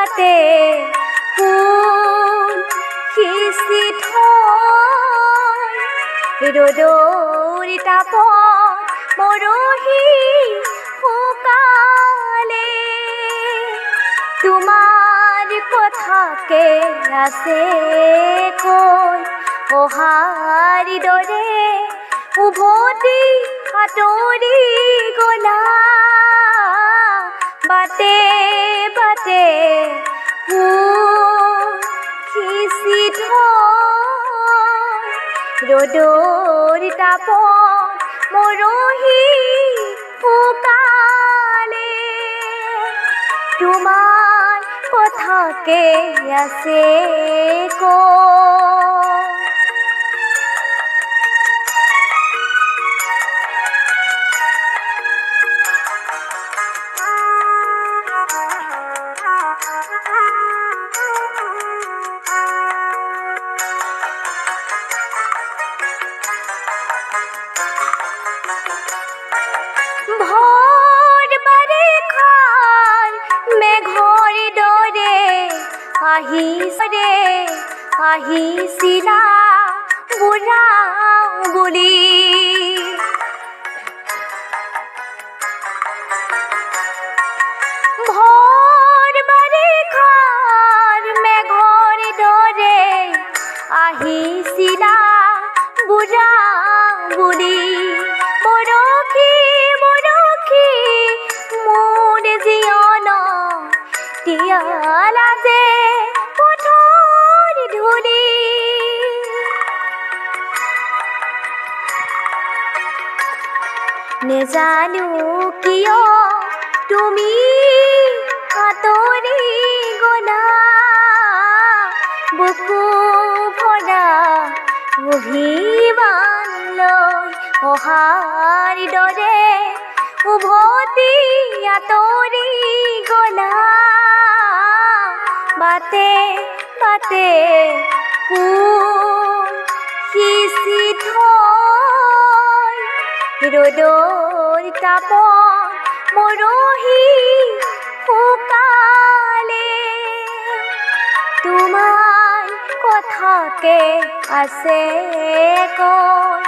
বাটে ফুল সিঁচি থৈ ৰ'দৰ তাপত মৰহি শুকালে তোমাৰ কথাকে আছে কৈ অহাৰ দৰে উভতি আঁতৰি গলা বাটে বাটে ফুল সিঁচি থৈ ৰ'দৰ তাপত মৰহি শুকালে তোমাৰ কথাকে আছে কৈ ভৰ বাৰিষাৰ মেঘৰ দৰে আহিছিলা বুঢ়া বুলি ভৰ বাৰিষাৰ মেঘৰ দৰে আহিছিলা বুঢ়া বুলি বৰশী বৰশী মোৰ জীৱন তিয়ালা যে পথৰ ধূলি নেজানো কিয় তুমি আঁতৰি গলা বুকু ভৰা অভিমান লৈ অহাৰ দৰে উভতি আঁতৰি গলা বাটে বাটে ফুল সিঁচি থৈ ৰ'দৰ তাপত মৰহি শুকালে তোমাৰ কথাকে আছে কৈ